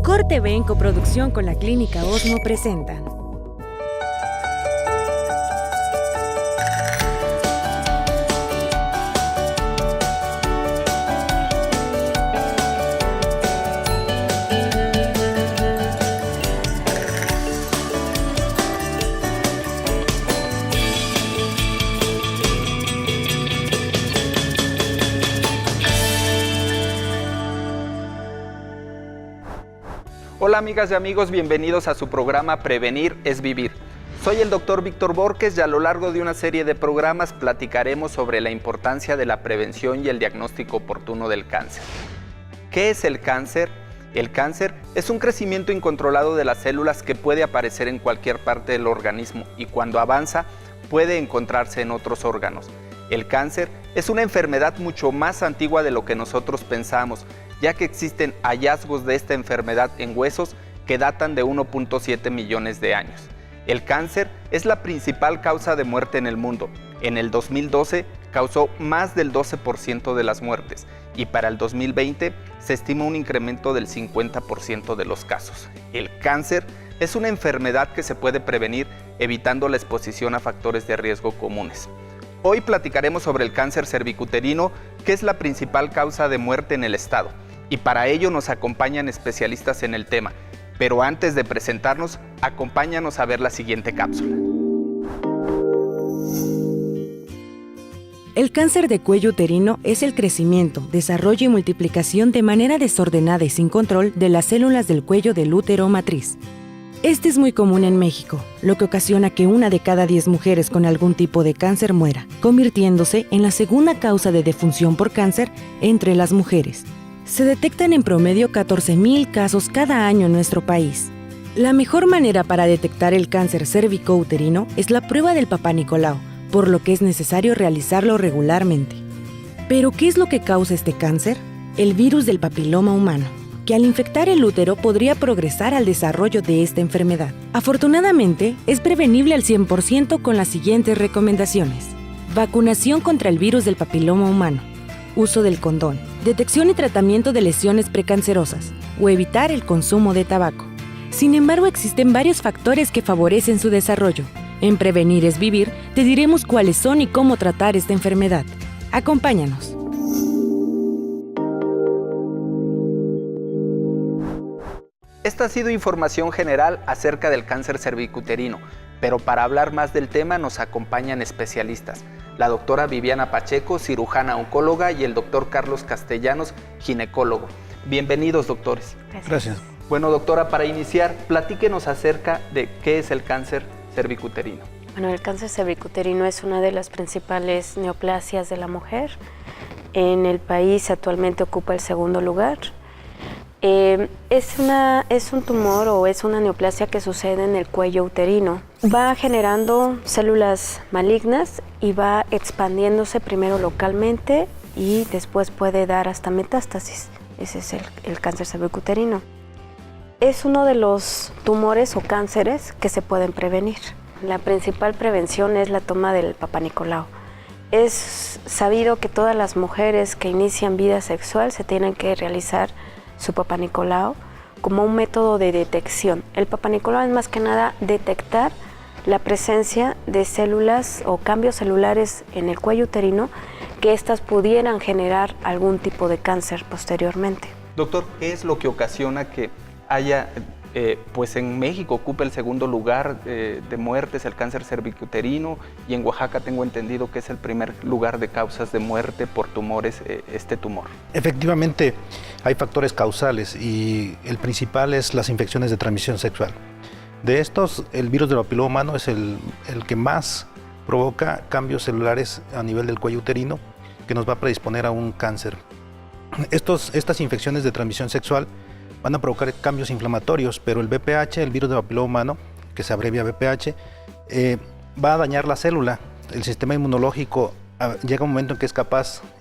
Ocor TV en coproducción con la Clínica Osmo presentan Hola amigas y amigos, bienvenidos a su programa Prevenir es Vivir. Soy el doctor Víctor Borges y a lo largo de una serie de programas platicaremos sobre la importancia de la prevención y el diagnóstico oportuno del cáncer. ¿Qué es el cáncer? El cáncer es un crecimiento incontrolado de las células que puede aparecer en cualquier parte del organismo y cuando avanza puede encontrarse en otros órganos. El cáncer es una enfermedad mucho más antigua de lo que nosotros pensamos, ya que existen hallazgos de esta enfermedad en huesos que datan de 1.7 millones de años. El cáncer es la principal causa de muerte en el mundo. En el 2012 causó más del 12% de las muertes y para el 2020 se estima un incremento del 50% de los casos. El cáncer es una enfermedad que se puede prevenir evitando la exposición a factores de riesgo comunes. Hoy platicaremos sobre el cáncer cervicuterino, que es la principal causa de muerte en el estado. Y para ello nos acompañan especialistas en el tema. Pero antes de presentarnos, acompáñanos a ver la siguiente cápsula. El cáncer de cuello uterino es el crecimiento, desarrollo y multiplicación de manera desordenada y sin control de las células del cuello del útero o matriz. Este es muy común en México, lo que ocasiona que 1 de cada 10 mujeres con algún tipo de cáncer muera, convirtiéndose en la segunda causa de defunción por cáncer entre las mujeres. Se detectan en promedio 14,000 casos cada año en nuestro país. La mejor manera para detectar el cáncer cérvico-uterino es la prueba del Papá Nicolau, por lo que es necesario realizarlo regularmente. ¿Pero qué es lo que causa este cáncer? El virus del papiloma humano, que al infectar el útero podría progresar al desarrollo de esta enfermedad. Afortunadamente, es prevenible al 100% con las siguientes recomendaciones. Vacunación contra el virus del papiloma humano, uso del condón, detección y tratamiento de lesiones precancerosas o evitar el consumo de tabaco. Sin embargo, existen varios factores que favorecen su desarrollo. En Prevenir es Vivir, te diremos cuáles son y cómo tratar esta enfermedad. Acompáñanos. Esta ha sido información general acerca del cáncer cervicuterino, pero para hablar más del tema nos acompañan especialistas. La doctora Viviana Pacheco, cirujana oncóloga, y el doctor Carlos Castellanos, ginecólogo. Bienvenidos, doctores. Gracias. Bueno, doctora, para iniciar, platíquenos acerca de qué es el cáncer cervicuterino. Bueno, el cáncer cervicuterino es una de las principales neoplasias de la mujer. En el país actualmente ocupa el segundo lugar. Es un tumor o es una neoplasia que sucede en el cuello uterino. Va generando células malignas y va expandiéndose primero localmente y después puede dar hasta metástasis. Ese es el cáncer cervicuterino. Es uno de los tumores o cánceres que se pueden prevenir. La principal prevención es la toma del Papá Nicolau. Es sabido que todas las mujeres que inician vida sexual se tienen que realizar su Papá Nicolau como un método de detección. El Papá Nicolau es más que nada detectar la presencia de células o cambios celulares en el cuello uterino que éstas pudieran generar algún tipo de cáncer posteriormente. Doctor, ¿qué es lo que ocasiona que haya, pues en México ocupa el segundo lugar de muertes el cáncer cervicuterino y en Oaxaca tengo entendido que es el primer lugar de causas de muerte por tumores, este tumor? Efectivamente, hay factores causales y el principal es las infecciones de transmisión sexual. De estos, el virus del papiloma humano es el que más provoca cambios celulares a nivel del cuello uterino que nos va a predisponer a un cáncer. Estas infecciones de transmisión sexual van a provocar cambios inflamatorios, pero el VPH, el virus del papiloma humano, que se abrevia VPH, va a dañar la célula. El sistema inmunológico llega un momento en que es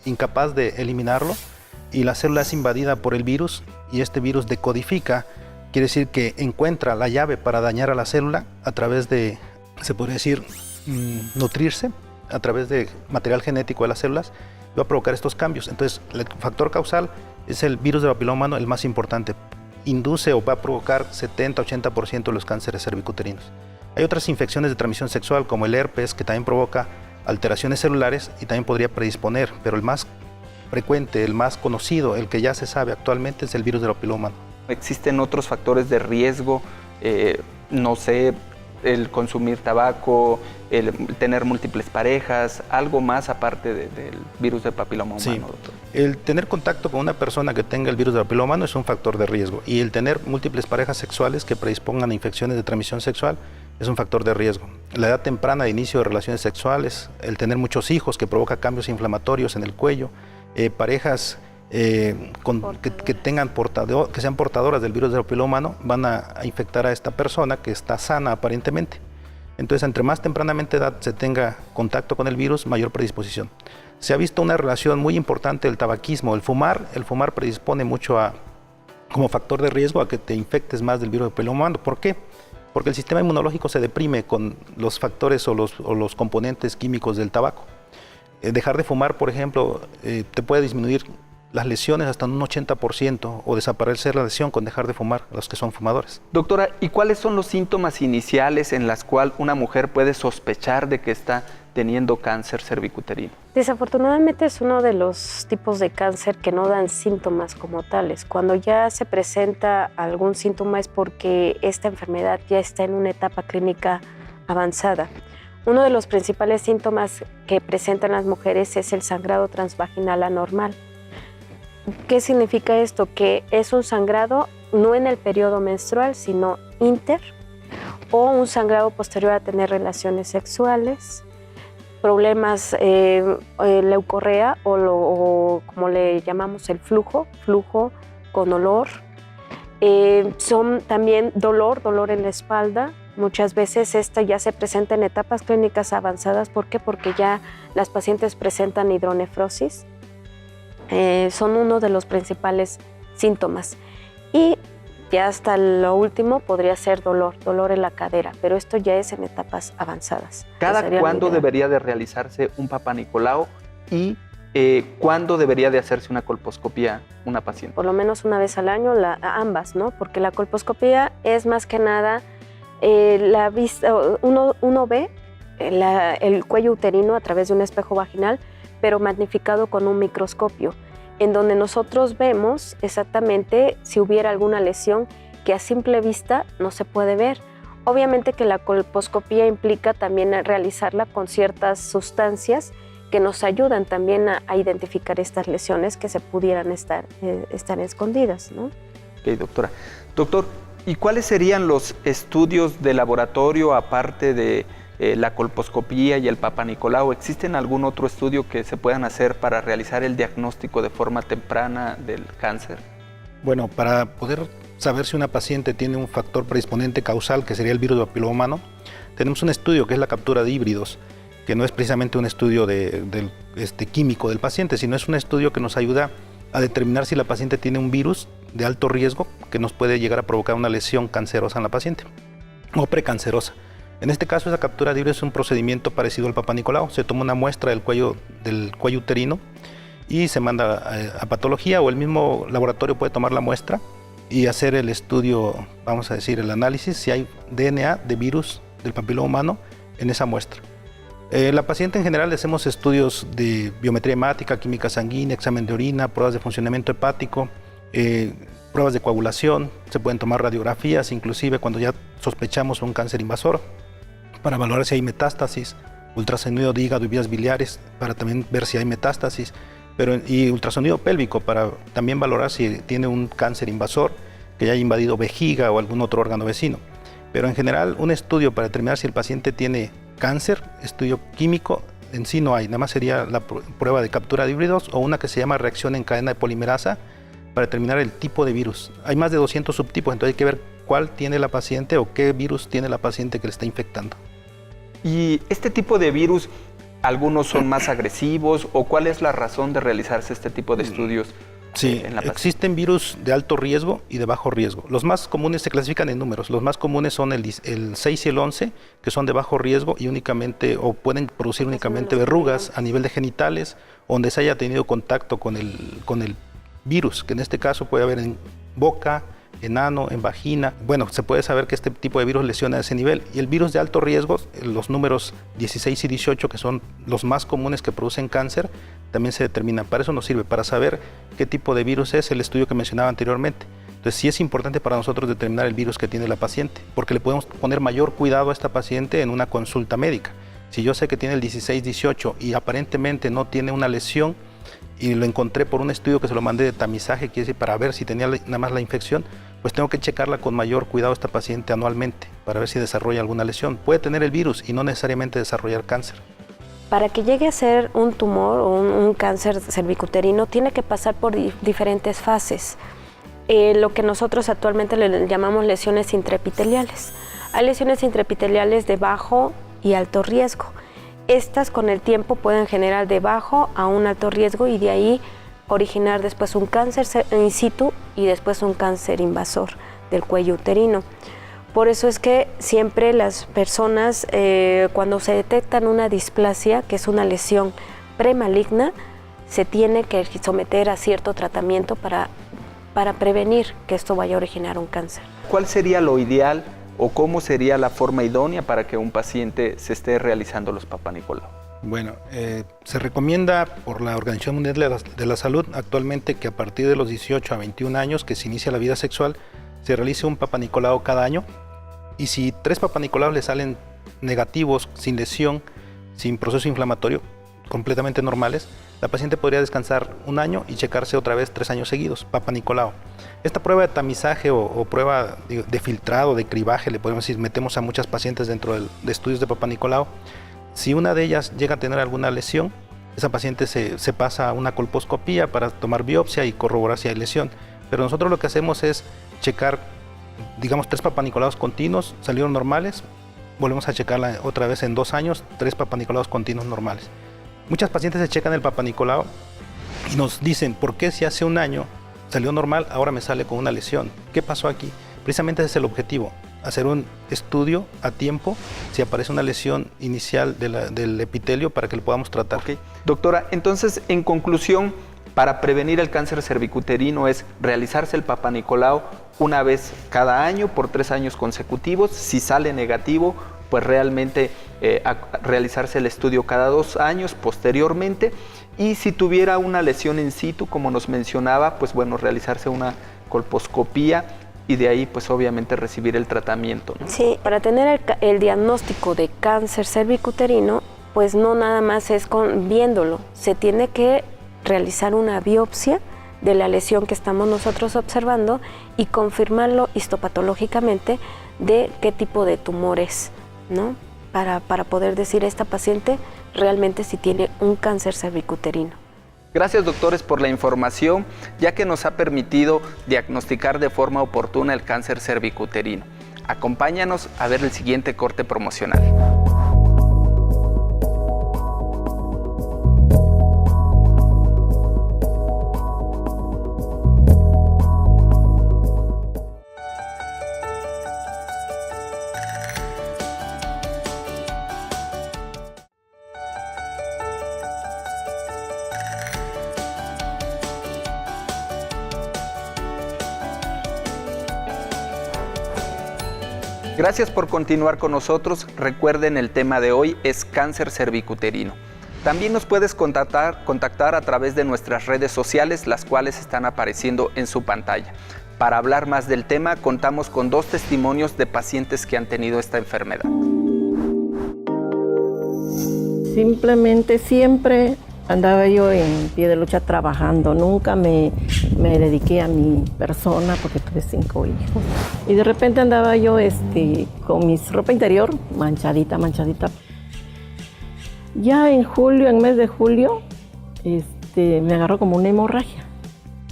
incapaz de eliminarlo y la célula es invadida por el virus y este virus decodifica, quiere decir que encuentra la llave para dañar a la célula a través de, se podría decir, nutrirse a través de material genético de las células, va a provocar estos cambios. Entonces, el factor causal es el virus del papiloma humano, el más importante. induce o va a provocar 70-80% de los cánceres cervicuterinos. Hay otras infecciones de transmisión sexual como el herpes, que también provoca alteraciones celulares y también podría predisponer, pero el más frecuente, el más conocido, el que ya se sabe actualmente es el virus del papiloma humano. ¿Existen otros factores de riesgo? No sé, el consumir tabaco, el tener múltiples parejas, algo más aparte del virus del papiloma humano, Sí. doctor. El tener contacto con una persona que tenga el virus del papiloma humano es un factor de riesgo, y el tener múltiples parejas sexuales que predispongan a infecciones de transmisión sexual es un factor de riesgo. La edad temprana de inicio de relaciones sexuales, el tener muchos hijos que provoca cambios inflamatorios en el cuello, parejas que sean portadoras del virus del papiloma humano van a infectar a esta persona que está sana aparentemente. Entonces, entre más tempranamente edad se tenga contacto con el virus, mayor predisposición. Se ha visto una relación muy importante del tabaquismo. El fumar predispone mucho como factor de riesgo a que te infectes más del virus del papiloma humano. ¿Por qué? Porque el sistema inmunológico se deprime con los factores o los componentes químicos del tabaco. Dejar de fumar, por ejemplo, te puede disminuir las lesiones hasta un 80% o desaparecer la lesión con dejar de fumar a los que son fumadores. Doctora, ¿y cuáles son los síntomas iniciales en los cuales una mujer puede sospechar de que está teniendo cáncer cervicuterino? Desafortunadamente es uno de los tipos de cáncer que no dan síntomas como tales. Cuando ya se presenta algún síntoma es porque esta enfermedad ya está en una etapa clínica avanzada. Uno de los principales síntomas que presentan las mujeres es el sangrado transvaginal anormal. ¿Qué significa esto? Que es un sangrado no en el periodo menstrual, sino inter, o un sangrado posterior a tener relaciones sexuales, problemas, leucorrea o como le llamamos el flujo con olor. Son también dolor en la espalda. Muchas veces esta ya se presenta en etapas clínicas avanzadas. ¿Por qué? Porque ya las pacientes presentan hidronefrosis. Son uno de los principales síntomas. Y ya hasta lo último podría ser dolor en la cadera, pero esto ya es en etapas avanzadas. ¿Cada cuándo debería de realizarse un Papá Nicolau y cuándo debería de hacerse una colposcopía una paciente? Por lo menos una vez al año, ambas, ¿no? Porque la colposcopía es más que nada la vista, uno ve el cuello uterino a través de un espejo vaginal, pero magnificado con un microscopio, en donde nosotros vemos exactamente si hubiera alguna lesión que a simple vista no se puede ver. Obviamente que la colposcopía implica también realizarla con ciertas sustancias que nos ayudan también a identificar estas lesiones que se pudieran estar escondidas, ¿no? Ok, doctora. Doctor, ¿y cuáles serían los estudios de laboratorio aparte de la colposcopía y el Papá Nicolau? ¿Existen algún otro estudio que se puedan hacer para realizar el diagnóstico de forma temprana del cáncer? Bueno, para poder saber si una paciente tiene un factor predisponente causal, que sería el virus del papiloma humano, tenemos un estudio que es la captura de híbridos, que no es precisamente un estudio químico del paciente, sino es un estudio que nos ayuda a determinar si la paciente tiene un virus de alto riesgo que nos puede llegar a provocar una lesión cancerosa en la paciente o precancerosa. En este caso, esa captura de híbridos es un procedimiento parecido al Papá Nicolau. Se toma una muestra del cuello uterino y se manda a patología, o el mismo laboratorio puede tomar la muestra y hacer el estudio, vamos a decir, el análisis, si hay DNA de virus del papiloma humano en esa muestra. La paciente en general le hacemos estudios de biometría hemática, química sanguínea, examen de orina, pruebas de funcionamiento hepático, pruebas de coagulación, se pueden tomar radiografías, inclusive cuando ya sospechamos un cáncer invasor, para valorar si hay metástasis, ultrasonido de hígado y vías biliares para también ver si hay metástasis, y ultrasonido pélvico para también valorar si tiene un cáncer invasor que ya haya invadido vejiga o algún otro órgano vecino. Pero en general, un estudio para determinar si el paciente tiene cáncer, estudio químico, en sí no hay, nada más sería la prueba de captura de híbridos o una que se llama reacción en cadena de polimerasa para determinar el tipo de virus. Hay más de 200 subtipos, entonces hay que ver cuál tiene la paciente o qué virus tiene la paciente que le está infectando. ¿Y este tipo de virus, algunos son más agresivos o cuál es la razón de realizarse este tipo de estudios? Sí, existen virus de alto riesgo y de bajo riesgo. Los más comunes se clasifican en números. Los más comunes son el 6 y el 11, que son de bajo riesgo y únicamente, o pueden producir únicamente verrugas a nivel de genitales, donde se haya tenido contacto con el virus, que en este caso puede haber en boca, en ano, en vagina. Bueno, se puede saber que este tipo de virus lesiona a ese nivel. Y el virus de alto riesgo, los números 16 y 18, que son los más comunes que producen cáncer, también se determinan. Para eso nos sirve, para saber qué tipo de virus es el estudio que mencionaba anteriormente. Entonces sí es importante para nosotros determinar el virus que tiene la paciente, porque le podemos poner mayor cuidado a esta paciente en una consulta médica. Si yo sé que tiene el 16-18 y aparentemente no tiene una lesión, y lo encontré por un estudio que se lo mandé de tamizaje, quiere decir, para ver si tenía nada más la infección, pues tengo que checarla con mayor cuidado a esta paciente anualmente, para ver si desarrolla alguna lesión. Puede tener el virus y no necesariamente desarrollar cáncer. Para que llegue a ser un tumor o un cáncer cervicuterino, tiene que pasar por diferentes fases. Lo que nosotros actualmente le llamamos lesiones intraepiteliales. Hay lesiones intraepiteliales de bajo y alto riesgo. Estas con el tiempo pueden generar de bajo a un alto riesgo y de ahí originar después un cáncer in situ y después un cáncer invasor del cuello uterino. Por eso es que siempre las personas, cuando se detectan una displasia, que es una lesión premaligna, se tiene que someter a cierto tratamiento para prevenir que esto vaya a originar un cáncer. ¿Cuál sería lo ideal o cómo sería la forma idónea para que un paciente se esté realizando los Papá Nicolau? Bueno, se recomienda por la Organización Mundial de la Salud actualmente que a partir de los 18 a 21 años que se inicia la vida sexual, se realice un Papá Nicolau cada año, y si 3 Papá Nicolau le salen negativos, sin lesión, sin proceso inflamatorio, completamente normales, la paciente podría descansar un año y checarse otra vez 3 años seguidos, Papá Nicolau. Esta prueba de tamizaje o prueba de filtrado, de cribaje, le podemos decir, metemos a muchas pacientes dentro de estudios de Papá Nicolau. Si una de ellas llega a tener alguna lesión, esa paciente se pasa a una colposcopía para tomar biopsia y corroborar si hay lesión. Pero nosotros lo que hacemos es checar, digamos, 3 Papá Nicolaus continuos, salieron normales, volvemos a checarla otra vez en 2 años, 3 Papá Nicolaus continuos normales. Muchas pacientes se checan el Papá Nicolau y nos dicen, ¿por qué si hace un año salió normal, ahora me sale con una lesión? ¿Qué pasó aquí? Precisamente ese es el objetivo, hacer un estudio a tiempo si aparece una lesión inicial del epitelio para que lo podamos tratar. Okay. Doctora, entonces, en conclusión, para prevenir el cáncer cervicuterino es realizarse el Papá Nicolau una vez cada año por 3 años consecutivos. Si sale negativo, pues realmente realizarse el estudio cada 2 años posteriormente. Y si tuviera una lesión in situ, como nos mencionaba, pues bueno, realizarse una colposcopía y de ahí pues obviamente recibir el tratamiento, ¿no? Sí, para tener el diagnóstico de cáncer cervicuterino, pues no nada más es viéndolo, se tiene que realizar una biopsia de la lesión que estamos nosotros observando y confirmarlo histopatológicamente de qué tipo de tumor es, ¿no? Para poder decir esta paciente realmente si tiene un cáncer cervicuterino. Gracias, doctores, por la información, ya que nos ha permitido diagnosticar de forma oportuna el cáncer cervicuterino. Acompáñanos a ver el siguiente corte promocional. Gracias por continuar con nosotros. Recuerden, el tema de hoy es cáncer cervicuterino. También nos puedes contactar a través de nuestras redes sociales, las cuales están apareciendo en su pantalla. Para hablar más del tema, contamos con 2 testimonios de pacientes que han tenido esta enfermedad. Simplemente siempre andaba yo en pie de lucha trabajando, nunca me dediqué a mi persona porque tuve 5 hijos. Y de repente andaba yo con mi ropa interior manchadita. Ya en mes de julio, me agarró como una hemorragia.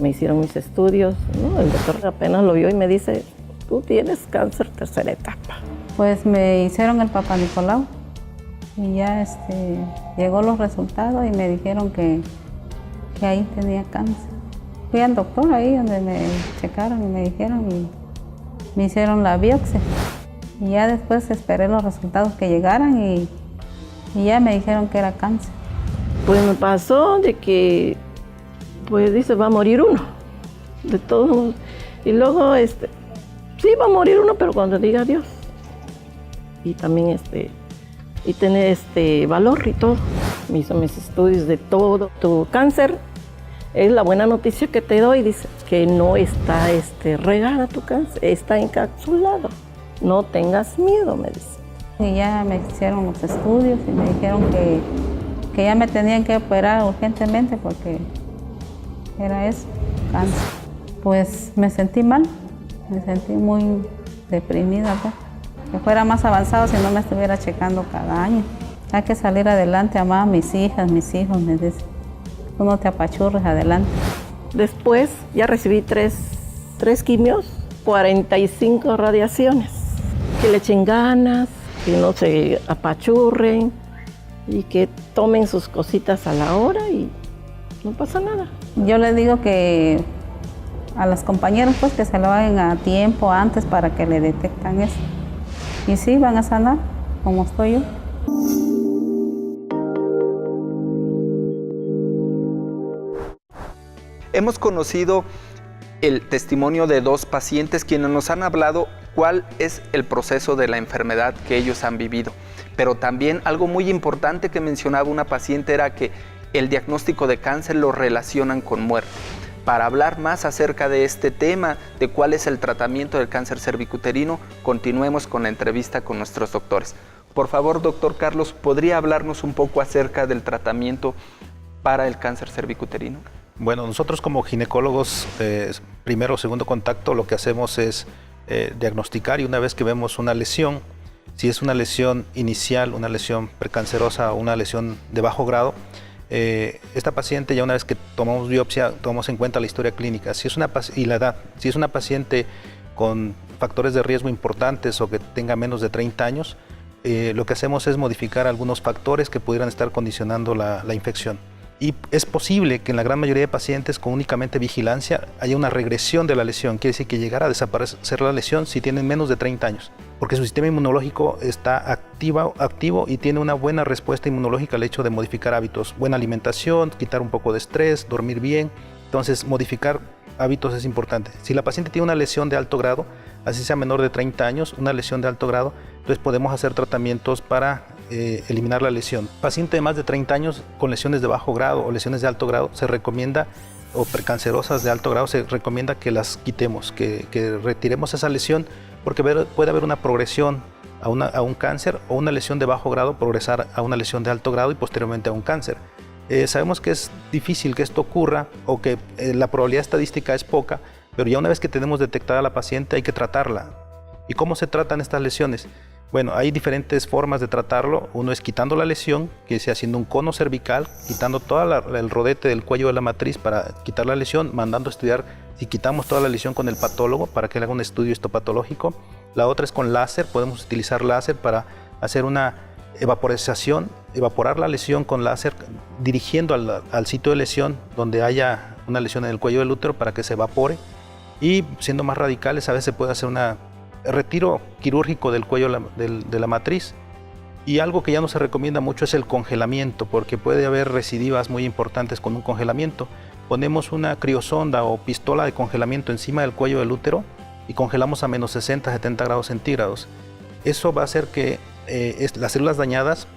Me hicieron mis estudios, ¿no? El doctor apenas lo vio y me dice, tú tienes cáncer 3ª etapa. Pues me hicieron el Papá Nicolau. Y ya llegó los resultados y me dijeron que ahí tenía cáncer. Fui al doctor ahí donde me checaron y me dijeron y me hicieron la biopsia. Y ya después esperé los resultados que llegaran y ya me dijeron que era cáncer. Pues me pasó de que, pues dice, va a morir uno, de todos. Y luego sí va a morir uno, pero cuando diga adiós. Y también y tener valor y todo. Me hizo mis estudios de todo. Tu cáncer es la buena noticia que te doy, dice, que no está regada tu cáncer, está encapsulado. No tengas miedo, me dice. Y ya me hicieron los estudios y me dijeron que ya me tenían que operar urgentemente porque era eso, cáncer. Pues me sentí mal, me sentí muy deprimida, pues. Que fuera más avanzado si no me estuviera checando cada año. Hay que salir adelante, amar a mis hijas, mis hijos, me dicen. Tú no te apachurres, adelante. Después ya recibí tres quimios, 45 radiaciones. Que le echen ganas, que no se apachurren y que tomen sus cositas a la hora y no pasa nada. Yo les digo que a las compañeras pues que se lo hagan a tiempo antes para que le detectan eso. Y sí, van a sanar, como estoy yo. Hemos conocido el testimonio de 2 pacientes quienes nos han hablado cuál es el proceso de la enfermedad que ellos han vivido. Pero también algo muy importante que mencionaba una paciente era que el diagnóstico de cáncer lo relacionan con muerte. Para hablar más acerca de este tema, de cuál es el tratamiento del cáncer cervicuterino, continuemos con la entrevista con nuestros doctores. Por favor, doctor Carlos, ¿podría hablarnos un poco acerca del tratamiento para el cáncer cervicuterino? Bueno, nosotros como ginecólogos, primero o segundo contacto, lo que hacemos es diagnosticar, y una vez que vemos una lesión, si es una lesión inicial, una lesión precancerosa o una lesión de bajo grado, esta paciente, ya una vez que tomamos biopsia, tomamos en cuenta la historia clínica y la edad. Si es una paciente con factores de riesgo importantes o que tenga menos de 30 años, lo que hacemos es modificar algunos factores que pudieran estar condicionando la infección. Y es posible que en la gran mayoría de pacientes con únicamente vigilancia haya una regresión de la lesión. Quiere decir que llegara a desaparecer la lesión si tienen menos de 30 años. Porque su sistema inmunológico está activo y tiene una buena respuesta inmunológica al hecho de modificar hábitos. Buena alimentación, quitar un poco de estrés, dormir bien. Entonces, modificar hábitos es importante. Si la paciente tiene una lesión de alto grado, así sea menor de 30 años, una lesión de alto grado, entonces podemos hacer tratamientos para eliminar la lesión. Paciente de más de 30 años con lesiones de bajo grado o lesiones de alto grado, se recomienda, o precancerosas de alto grado, se recomienda que las quitemos, que retiremos esa lesión, porque puede haber una progresión a un cáncer, o una lesión de bajo grado progresar a una lesión de alto grado y posteriormente a un cáncer. Sabemos que es difícil que esto ocurra, o que la probabilidad estadística es poca, pero ya una vez que tenemos detectada a la paciente hay que tratarla. ¿Y cómo se tratan estas lesiones? Bueno, hay diferentes formas de tratarlo. Uno es quitando la lesión, que sea haciendo un cono cervical, quitando todo el rodete del cuello de la matriz para quitar la lesión, mandando a estudiar si quitamos toda la lesión con el patólogo para que le haga un estudio histopatológico. La otra es con láser, podemos utilizar láser para hacer una evaporización, evaporar la lesión con láser, dirigiendo al sitio de lesión donde haya una lesión en el cuello del útero para que se evapore. Y siendo más radicales, a veces se puede hacer un retiro quirúrgico del cuello de la matriz. Y algo que ya no se recomienda mucho es el congelamiento, porque puede haber recidivas muy importantes con un congelamiento. Ponemos una criosonda o pistola de congelamiento encima del cuello del útero y congelamos a menos 60, 70 grados centígrados. Eso va a hacer que las células dañadas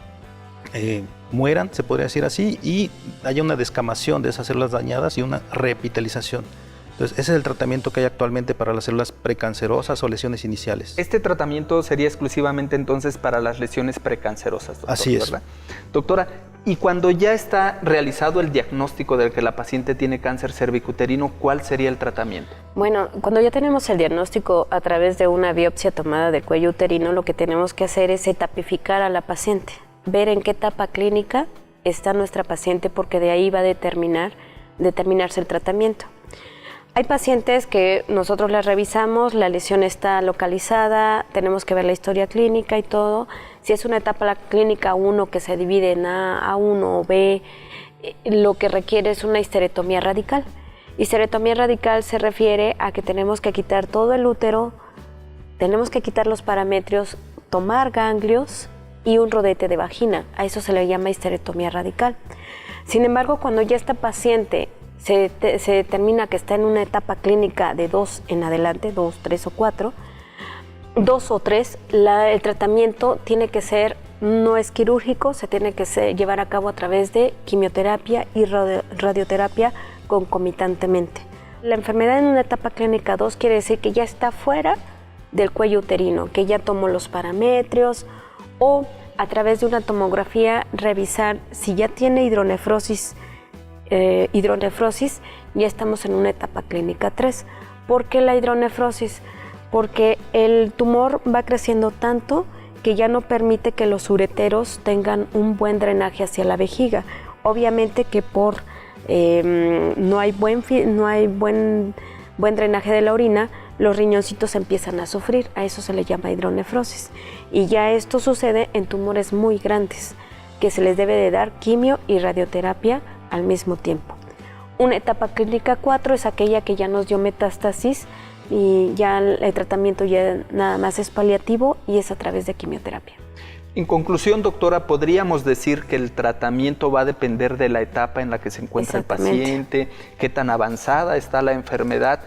mueran, se podría decir así, y haya una descamación de esas células dañadas y una reepitelización. Entonces, ese es el tratamiento que hay actualmente para las células precancerosas o lesiones iniciales. Este tratamiento sería exclusivamente entonces para las lesiones precancerosas, doctor, así es, ¿verdad? Doctora, y cuando ya está realizado el diagnóstico de que la paciente tiene cáncer cervicuterino, ¿cuál sería el tratamiento? Bueno, cuando ya tenemos el diagnóstico a través de una biopsia tomada del cuello uterino, lo que tenemos que hacer es etapificar a la paciente, ver en qué etapa clínica está nuestra paciente, porque de ahí va a determinarse el tratamiento. Hay pacientes que nosotros les revisamos, la lesión está localizada, tenemos que ver la historia clínica y todo. Si es una etapa clínica 1 que se divide en A1 o B, lo que requiere es una histerectomía radical. Histerectomía radical se refiere a que tenemos que quitar todo el útero, tenemos que quitar los parametrios, tomar ganglios y un rodete de vagina. A eso se le llama histerectomía radical. Sin embargo, cuando ya esta paciente se determina que está en una etapa clínica de 2 en adelante, 2, 3 o 4, 2 o 3, el tratamiento tiene que ser, no es quirúrgico, se tiene que llevar a cabo a través de quimioterapia y radioterapia concomitantemente. La enfermedad en una etapa clínica 2 quiere decir que ya está fuera del cuello uterino, que ya tomó los parametrios, o a través de una tomografía revisar si ya tiene hidronefrosis, ya estamos en una etapa clínica 3. ¿Por qué la hidronefrosis? Porque el tumor va creciendo tanto que ya no permite que los ureteros tengan un buen drenaje hacia la vejiga. Obviamente que no hay buen drenaje de la orina, los riñoncitos empiezan a sufrir, a eso se le llama hidronefrosis. Y ya esto sucede en tumores muy grandes, que se les debe de dar quimio y radioterapia al mismo tiempo. Una etapa clínica 4 es aquella que ya nos dio metástasis y ya el tratamiento ya nada más es paliativo y es a través de quimioterapia. En conclusión, doctora, ¿podríamos decir que el tratamiento va a depender de la etapa en la que se encuentra el paciente, qué tan avanzada está la enfermedad?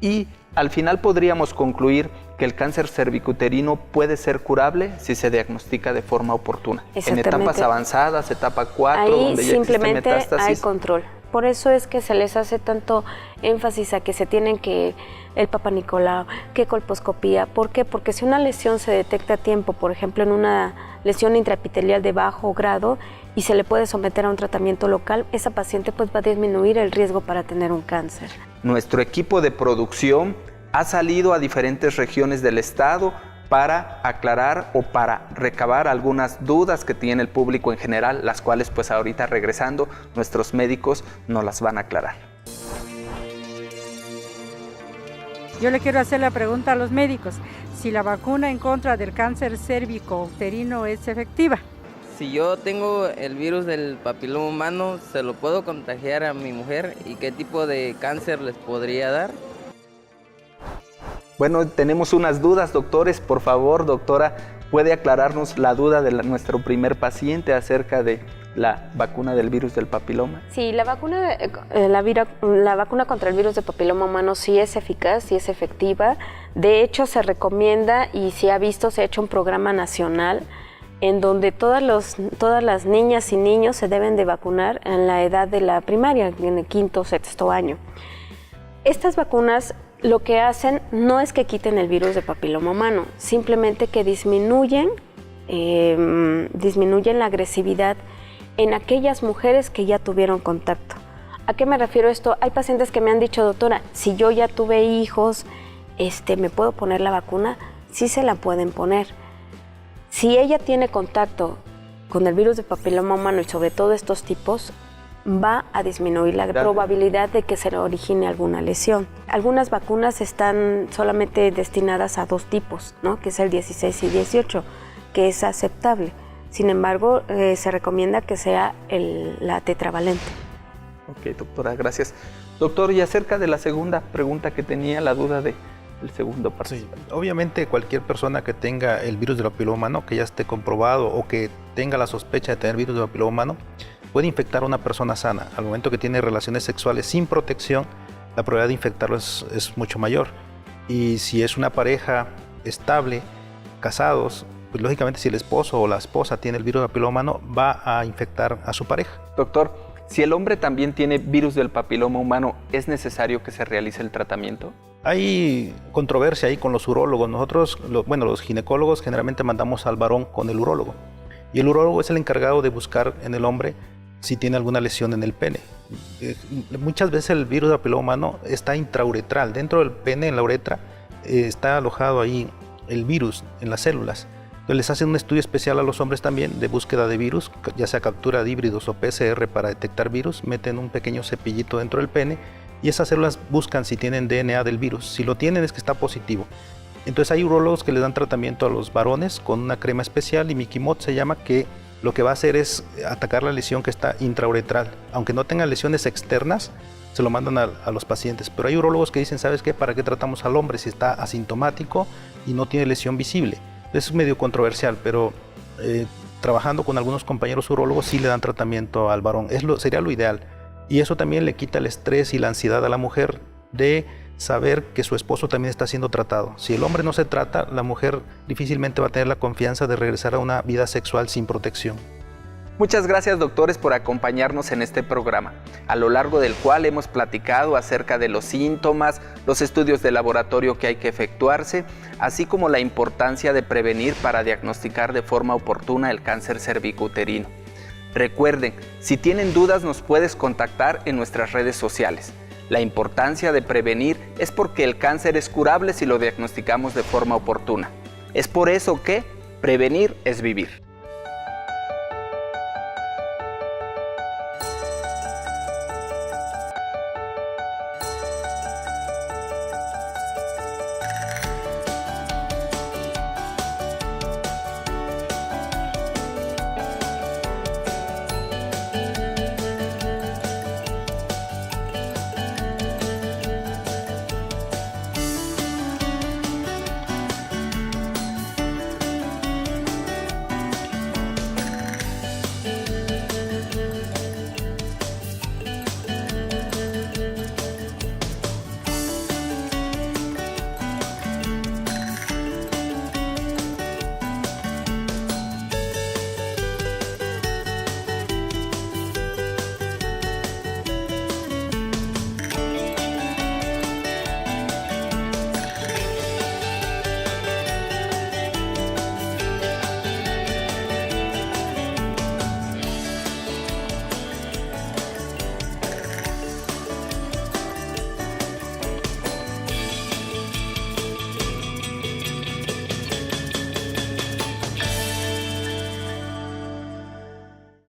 Y al final podríamos concluir que el cáncer cervicuterino puede ser curable si se diagnostica de forma oportuna. En etapas avanzadas, etapa 4, ahí donde ya existe simplemente metástasis. hay control. Por eso es que se les hace tanto énfasis a que se tienen que el Papa Nicolau, que colposcopía. ¿Por qué? Porque si una lesión se detecta a tiempo, por ejemplo en una lesión intraepitelial de bajo grado y se le puede someter a un tratamiento local, esa paciente pues va a disminuir el riesgo para tener un cáncer. Nuestro equipo de producción ha salido a diferentes regiones del estado para aclarar o para recabar algunas dudas que tiene el público en general, las cuales pues ahorita regresando nuestros médicos nos las van a aclarar. Yo le quiero hacer la pregunta a los médicos, si la vacuna en contra del cáncer cérvico-uterino es efectiva. Si yo tengo el virus del papiloma humano, ¿se lo puedo contagiar a mi mujer? ¿Y qué tipo de cáncer les podría dar? Bueno, tenemos unas dudas, doctores. Por favor, doctora, ¿puede aclararnos la duda de nuestro primer paciente acerca de la vacuna del virus del papiloma? Sí, la vacuna contra el virus del papiloma humano sí es eficaz, sí es efectiva. De hecho, se recomienda y se ha hecho un programa nacional en donde todas las niñas y niños se deben de vacunar en la edad de la primaria, en el 5º o 6º año. Estas vacunas lo que hacen no es que quiten el virus de papiloma humano, simplemente que disminuyen la agresividad en aquellas mujeres que ya tuvieron contacto. ¿A qué me refiero esto? Hay pacientes que me han dicho, doctora, si yo ya tuve hijos, ¿me puedo poner la vacuna? Sí se la pueden poner. Si ella tiene contacto con el virus de papiloma humano y sobre todo estos tipos, va a disminuir la probabilidad de que se le origine alguna lesión. Algunas vacunas están solamente destinadas a 2 tipos, ¿no? Que es el 16 y 18, que es aceptable. Sin embargo, se recomienda que sea la tetravalente. Ok, doctora, gracias. Doctor, y acerca de la segunda pregunta que tenía, la duda del segundo participante. Sí, obviamente cualquier persona que tenga el virus del papiloma humano, que ya esté comprobado o que tenga la sospecha de tener virus del papiloma humano, puede infectar a una persona sana. Al momento que tiene relaciones sexuales sin protección, la probabilidad de infectarlo es mucho mayor. Y si es una pareja estable, casados, pues lógicamente si el esposo o la esposa tiene el virus del papiloma humano, va a infectar a su pareja. Doctor, si el hombre también tiene virus del papiloma humano, ¿es necesario que se realice el tratamiento? Hay controversia ahí con los urólogos. Nosotros, los ginecólogos generalmente mandamos al varón con el urólogo. Y el urólogo es el encargado de buscar en el hombre si tiene alguna lesión en el pene. Muchas veces el virus del papiloma humano está intrauretral. Dentro del pene, en la uretra, está alojado ahí el virus en las células. Entonces les hacen un estudio especial a los hombres también de búsqueda de virus, ya sea captura de híbridos o PCR para detectar virus. Meten un pequeño cepillito dentro del pene y esas células buscan si tienen DNA del virus. Si lo tienen es que está positivo. Entonces hay urólogos que les dan tratamiento a los varones con una crema especial, imiquimod se llama, que lo que va a hacer es atacar la lesión que está intrauretral. Aunque no tenga lesiones externas, se lo mandan a los pacientes. Pero hay urólogos que dicen, ¿sabes qué? ¿Para qué tratamos al hombre si está asintomático y no tiene lesión visible? Entonces es medio controversial, pero trabajando con algunos compañeros urólogos sí le dan tratamiento al varón. Sería lo ideal. Y eso también le quita el estrés y la ansiedad a la mujer de saber que su esposo también está siendo tratado. Si el hombre no se trata, la mujer difícilmente va a tener la confianza de regresar a una vida sexual sin protección. Muchas gracias, doctores, por acompañarnos en este programa, a lo largo del cual hemos platicado acerca de los síntomas, los estudios de laboratorio que hay que efectuarse, así como la importancia de prevenir para diagnosticar de forma oportuna el cáncer cervicouterino. Recuerden, si tienen dudas nos puedes contactar en nuestras redes sociales. La importancia de prevenir es porque el cáncer es curable si lo diagnosticamos de forma oportuna. Es por eso que prevenir es vivir.